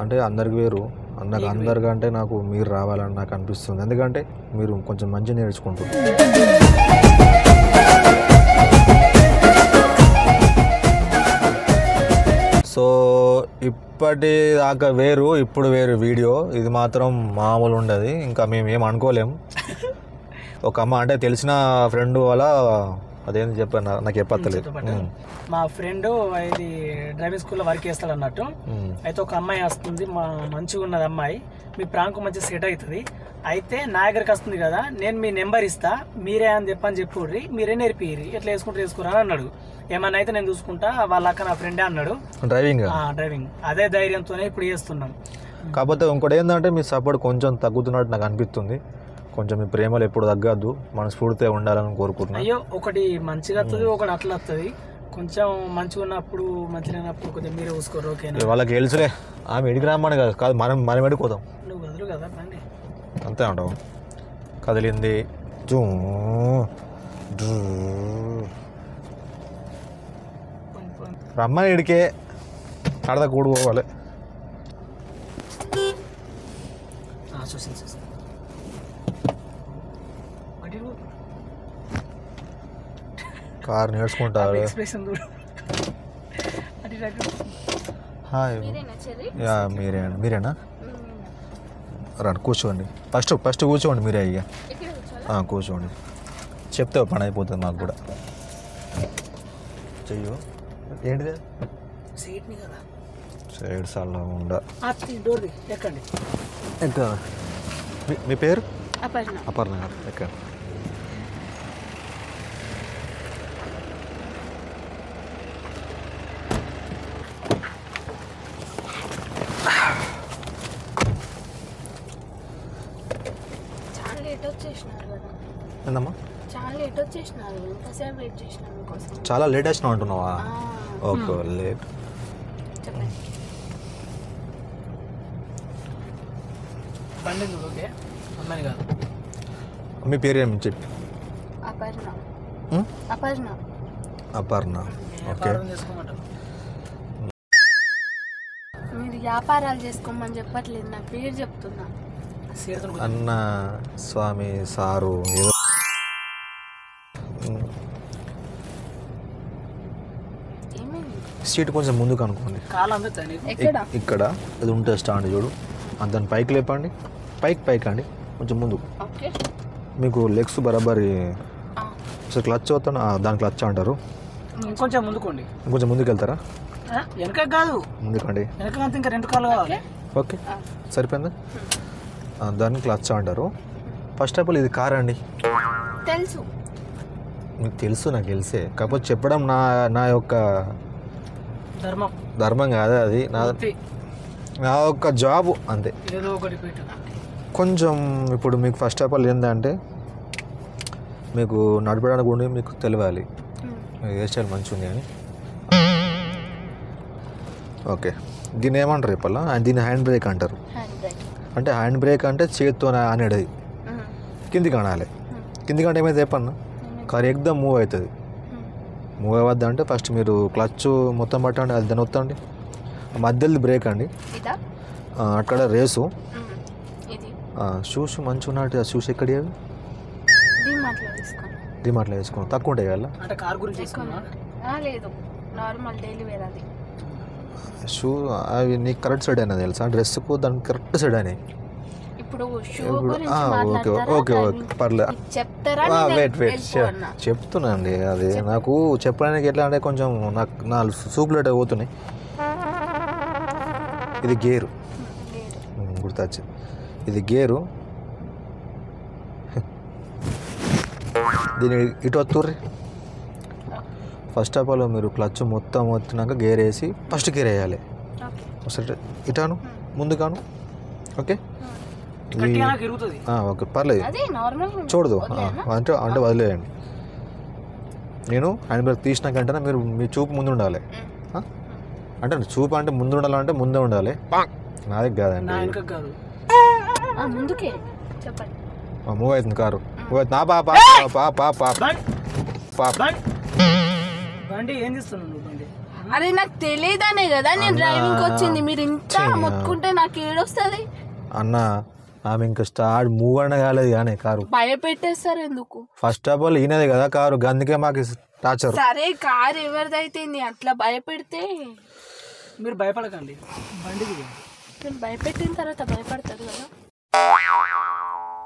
అంటే అందరికి వేరు, నాకు అందరికంటే నాకు మీరు రావాలని నాకు అనిపిస్తుంది. ఎందుకంటే మీరు కొంచెం మంచిగా నేర్చుకుంటారు. సో ఇప్పటి దాకా వేరు, ఇప్పుడు వేరు వీడియో. ఇది మాత్రం మామూలు ఉండదు, ఇంకా మేము ఏం అనుకోలేం. ఒక అమ్మ అంటే తెలిసిన ఫ్రెండ్ వల్ల అదేంటి చెప్పాను, నాకు చెప్పలేదు. మా ఫ్రెండ్ ఇది డ్రైవింగ్ స్కూల్లో వర్క్ చేస్తాడు అన్నట్టు. అయితే ఒక అమ్మాయి వస్తుంది, మా మంచిగా ఉన్నది అమ్మాయి, మీ ప్రాంకు మంచిగా సెట్ అవుతుంది. అయితే నా దగ్గరికి వస్తుంది కదా, నేను మీ నెంబర్ ఇస్తా, మీరే అని చెప్పుర్రి, మీరే నేర్పియ్యి, ఎట్లా వేసుకురా అని అన్నాడు. ఏమన్నా అయితే నేను చూసుకుంటా, వాళ్ళ అక్క నా ఫ్రెండే అన్నాడు. డ్రైవింగ్ అదే ధైర్యంతోనే ఇప్పుడు చేస్తున్నాం. కాకపోతే ఇంకోటి ఏంటంటే మీ సపోర్ట్ కొంచెం తగ్గుతున్నట్టు నాకు అనిపిస్తుంది. కొంచెం మీ ప్రేమలు ఎప్పుడు తగ్గద్దు, మనస్ఫూర్తిగా ఉండాలని కోరుకుంటున్నాను. అయ్యో ఒకటి మంచిగా వస్తుంది, ఒకటి అట్లా వస్తుంది. కొంచెం మంచిగా ఉన్నప్పుడు మంచిగా ఉన్నప్పుడు కొంచెం మీరే చూసుకోరు. ఓకేనా? వాళ్ళకి తెలుసులే, ఆమె ఎడికి రామ్మని కాదు, మనం ఎడుకోదాం. నువ్వు కదలు కదా రండి, అంతే అంటావు. కదిలింది రమ్మని ఇడికే ఆడదా కూడు పోవాలి. కార్ నేర్చుకుంటారు. హాయ్, మీరేనా? రండి కూర్చోండి, ఫస్ట్ కూర్చోండి మీరే. ఇక కూర్చోండి, చెప్తే పని అయిపోతుంది మాకు కూడా. చెయ్యు ఏంటిది? సైడ్స్ అలా ఉండ. ఎక్కడ మీ పేరు? అపర్ణ గారు. ఎక్కడ? ఏందమ్మా చాలా లేట్ వచ్చినావు అంటున్నావా? Okay, late. మీ పేరు ఏమి చెప్పి? అపర్ణ. ఓకే, మీరు వ్యాపారాలు చేసుకోమని చెప్పట్లేదు, నా పేరు చెప్తున్నా. అన్న స్వామి సారు ఏదో సీట్ కొంచెం ముందుకు అనుకోండి. ఇక్కడ అది ఉంటుంది స్టాండ్ చూడు, దాని పైకి లేపండి, పైకి అండి కొంచెం ముందుకు. మీకు లెగ్స్ బరాబరి క్లచ్ అవుతాను, దాని క్లచ్ అంటారు. కొంచెం ముందుకోండి, కొంచెం ముందుకు వెళ్తారా? వెనక కాదు, ముందుకండి. ఇంకా 2 కాళ్ళు కావాలి. ఓకే, సరిపోయిందా? దాన్ని క్లచ్ అంటారు. ఫస్ట్ ఆఫ్ ఆల్ ఇది కార్ అండి. తెలుసు, మీకు తెలుసు, నాకు తెలిసే. కాకపోతే చెప్పడం నా యొక్క ధర్మం కాదు, అది నా యొక్క జాబు అంతే. కొంచెం ఇప్పుడు మీకు ఫస్ట్ ఆఫ్ ఆల్ ఏంటంటే మీకు నడపడానికి కూడా మీకు తెలియాలి, హెయిర్ స్టైల్ మంచిగా ఉంది అని. ఓకే, దీన్ని ఏమంటారు చెప్పాలా? దీన్ని హ్యాండ్ బ్రేక్ అంటారు. అంటే హ్యాండ్ బ్రేక్ అంటే చేతితో అనేది కిందికి అనాలి. కిందికి అంటే ఏమైతే చెప్పన్నా, కారు ఎక్దమ్ మూవ్ అవుతుంది. మూవ్ అవ్వద్దు అంటే ఫస్ట్ మీరు క్లచ్ మొత్తం పట్టండి, అది దాన్ని వద్దండి. మధ్యలో బ్రేక్ అండి, అక్కడ రేసు. షూస్ మంచిగా ఉన్నట్టు. షూస్ ఎక్కడి? డిమార్ట్లో వేసుకోండి, తక్కువ ఉంటాయి కదా. షూ అవి నీకు కరెక్ట్ సైడ్ అయినా తెలుసా? డ్రెస్కు దానికి కరెక్ట్ సైడ్ అయినాయి. ఓకే ఓకే ఓకే, పర్లేదు. వెయిట్ చెప్తున్నా అండి. అది నాకు చెప్పడానికి ఎట్లా అంటే కొంచెం నా సూపులేట్ పోతున్నాయి. ఇది గేరు, గుర్తొచ్చింది, ఇది గేరు. దీన్ని ఇటు వస్తుర్రి. ఫస్ట్ ఆఫ్ ఆల్ మీరు క్లచ్ మొత్తం వచ్చినాక గేర్ వేసి ఫస్ట్ గేర్ వేయాలి. సరే, ఇటాను ముందు కాను. ఓకే ఓకే, పర్లేదు, చూడదు అంటే వదిలేయండి. నేను హ్యాండ్ బ్రేక్ తీసినాకంటే మీరు మీ చూపు ముందు ఉండాలి. అంటే చూపు అంటే ముందు ఉండాలంటే ముందే ఉండాలి, నాదే కాదండి. మూవ్ అవుతుంది కారు, మూవ్ అవుతుంది. అరే నాకు తెలియదనే కదా నేను డ్రైవింగ్ వచ్చింది. మీరు ఇంత మొత్తుకుంటే నాకు ఏడొస్తుంది అన్న. ఆమె ఇంకా స్టార్ట్ మూవ్ అన్న కాలేదు కానీ కారు భయపెట్టేస్తారు ఎందుకు? ఫస్ట్ ఆఫ్ ఆల్ ఈయనది కదా కారు, అందుకే మాకు టార్చర్. సరే కారు ఎవరిదైతే అట్లా భయపెడితే మీరు భయపడకండి, బండికి నేను భయపెట్టిన తర్వాత భయపడతారు కదా.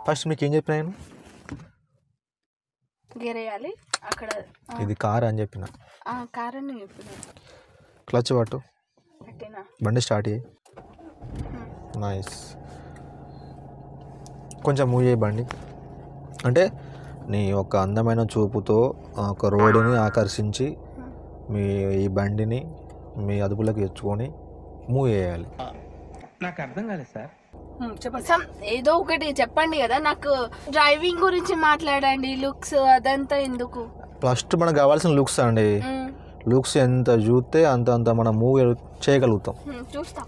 ఫస్ట్ మీకు ఏం చెప్పిన నేను గేరేయాలి అక్కడ ఇది కారు అని చెప్పిన. కార్ అని చెప్పిన. క్లచ్ పట్టు, బండి స్టార్ట్ చేయి. నైస్. కొంచెం మూవ్ చేయి బండి. అంటే నీ ఒక అందమైన చూపుతో ఒక రోడ్డుని ఆకర్షించి మీ ఈ బండిని మీ అదుపులోకి తెచ్చుకొని మూవ్ చేయాలి. నాకు అర్థం కాలేదు సార్. చెప్పండి, ఏదో ఒకటి చెప్పండి కదా. నాకు డ్రైవింగ్ గురించి మాట్లాడండి, లుక్స్ అదంతా ఎందుకు. ఫస్ట్ మనకు కావాల్సిన లుక్స్ అండి. లుక్స్ ఎంత చూస్తే అంత అంత మనం మూవ్ చేయగలుగుతాం. చూస్తాం.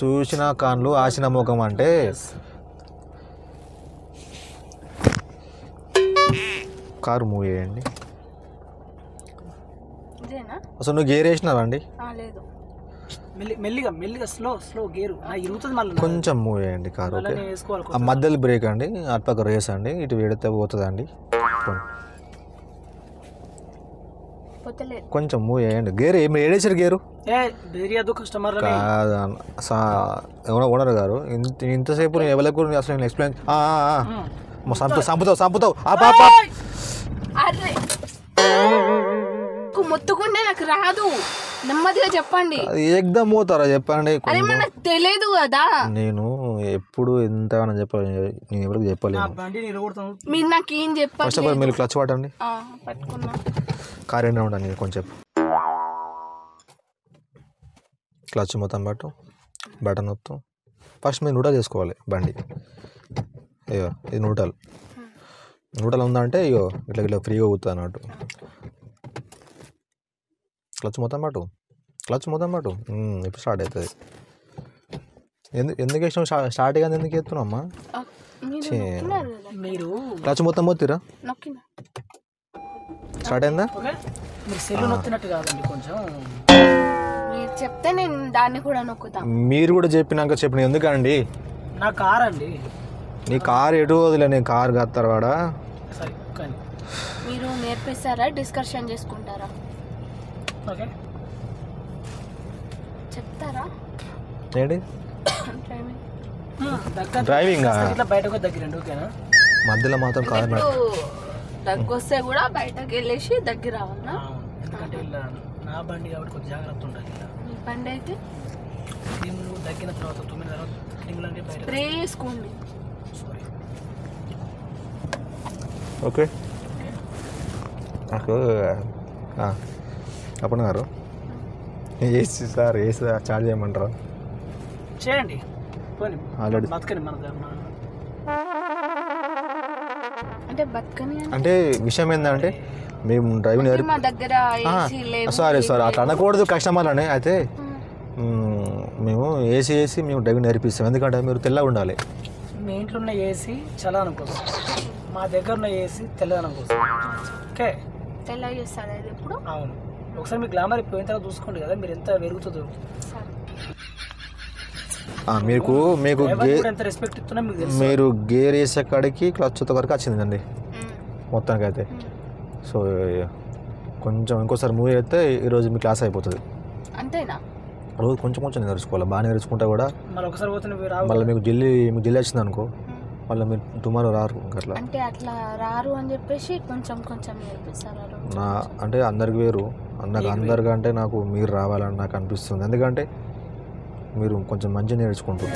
చూసిన కాన్లు ఆసిన ముఖం అంటే కారు మూవ్ చేయండి. అసలు నువ్వు గేర్ వేసినావండి? మెల్లిగా మెల్లిగా స్లో స్లో గేరు ఇరుగుతుంది. మళ్ళీ కొంచెం మూవ్ చేయండి కారు. ఆ మధ్యలో బ్రేక్ అండి, అటుపక్క రేస్ అండి, ఇటు వేడితే పోతుంది అండి. కొంచెం మూవ్ చేయండి. గేర్ ఏమి ఏడేసారు గేరు కాదు ఓనర్ గారు. ఇంతసేపు నేను ఎవరికి అసలు నేను ఎక్స్ప్లెయిన్ సంపుతావు మొత్తుకుంటే నాకు రాదు. నెమ్మదిగా చెప్పండి. ఏకదం పోతారా చెప్పండి. నాకు తెలియదు కదా. నేను ఎప్పుడు ఎంత చెప్పాలి, నేను ఎవరికి చెప్పలేను. మీరు నాకు ఏం చెప్పాలి. ఫస్ట్ ఆఫ్ ఆల్ మీరు క్లచ్ పట్టండి. పట్టుకున్నా. కార్ ఎండ ఉండండి కొంచెం. క్లచ్ మొత్తం పట్టు, బటన్ మొత్తం. ఫస్ట్ మీరు న్యూట్రల్ చేసుకోవాలి బండి. అయ్యో ఇది న్యూట్రల్ ఉందంటే అయ్యో ఇట్లా ఇట్లా ఫ్రీగా అవుతుంది అన్నట్టు. క్లచ్ మొత్తం పట్టు. ఇప్పుడు స్టార్ట్ అవుతుంది. ఎందుకు వేసినావు? స్టార్ట్ కానీ ఎందుకు ఎత్తున్నామ్మా? మీరు క్లచ్ మొత్తం పోతురా? స్టార్ట్ అయిందా? చెప్తే నేను దాన్ని కూడా నొక్కుతా. మీరు కూడా చెప్పినాక చెప్పిన ఎందుకండి? నా కార్ అండి. నీ కార్ ఎటు వదిలే, నేను కార్ కత్తారు వాడా. మీరు నేర్పిస్తారా, డిస్కషన్ చేసుకుంటారా? ఓకే చెప్తారా ఏంటి డ్రైవింగ్? బయటకు దగ్గరండి. ఓకేనా? మధ్యలో మాత్రం కార్ దగ్గు వస్తే కూడా బయటకు వెళ్ళేసి దగ్గర రావన్నా. ఎందుకంటే ఇలా నా బండి కాబట్టి కొంచెం జాగ్రత్త ఉండాలి. మీ బండి అయితే క్రీములు దగ్గిన తర్వాత 9 తర్వాత క్రీములు అంటే బయట స్ప్రే చేసుకోండి. సారీ. ఓకే నాకు అప్పుడు గారు ఏసీ సార్ ఏసీ చార్జ్ చేయమంటారా? చేయండి ఆల్రెడీ. బతకని మన అంటే విషయం ఏంటంటే మేము డ్రైవింగ్ మా దగ్గర సారీ అట్లా అనకూడదు కస్టమర్లని. అయితే మేము ఏసీ మేము డ్రైవింగ్ నేర్పిస్తాం. ఎందుకంటే మీరు తెల్లగా ఉండాలి. మీ ఇంట్లో ఉన్న ఏసీ చల్లదనం కోసం, మా దగ్గర ఉన్న ఏసీ తెల్లదనం కోసం. ఓకే తెల్లగా చేస్తారా ఎప్పుడు? అవును. ఒకసారి మీ గ్లామర్ పోయిన తర్వాత చూసుకోండి కదా మీరు ఎంత పెరుగుతుందో. మీకు ఎంత రెస్పెక్ట్ ఇస్తున్నా మీకు తెలుసు. మీరు గేర్ వేసే కాడికి క్లచ్తో వరకు వచ్చిందండి మొత్తానికి అయితే. సో కొంచెం ఇంకోసారి మూవీ అయితే ఈరోజు మీ క్లాస్ అయిపోతుంది. అంతేనా? రోజు కొంచెం నేర్చుకోవాలి. బాగా నేర్చుకుంటా కూడా మళ్ళీ మీకు జల్లి వచ్చింది అనుకో, మళ్ళీ మీరు టుమారో రారు. అట్లా అంటే అట్లా రారు అని చెప్పేసి కొంచెం నేర్పిస్తారు. అంటే అందరికి వేరు, అందరికంటే నాకు మీరు రావాలని నాకు అనిపిస్తుంది. ఎందుకంటే మీరు కొంచెం మంచిగా నేర్చుకుంటారు.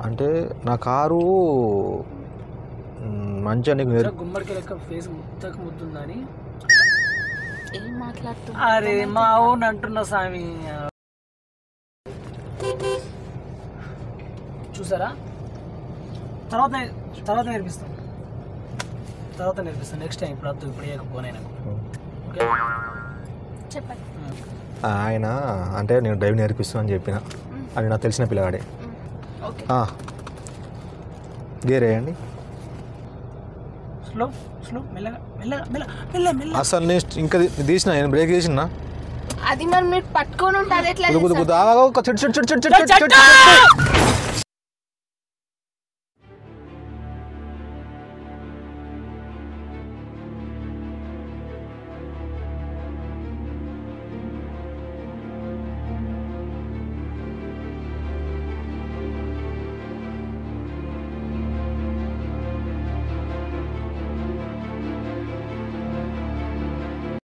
అంటే నా కారు మంచిగా నీకు గుమ్మడికి లెక్క ఫేస్ ముద్దుందని ఏం మాట్లాడుతున్నా? అరే మా అవును అంటున్నా స్వామి. చూసారా? తర్వాత నేర్పిస్తాను. Next time. ఇప్పుడు వేయకపోయినా చెప్పండి. ఆయన అంటే నేను డ్రైవింగ్ నేర్పిస్తాను అని చెప్పిన. అది నాకు తెలిసిన పిల్లగాడే. గేర్ వేయండి. స్లో స్లో మెల్లగా మెల్లగా మెల్లగా మెల్ల మెల్ల. అసలు నేను ఇంకా తీసిన, నేను బ్రేక్ చేసిన. అది మరి మీరు పట్టుకొని ఉంటుంది ఎట్లా చెట్టు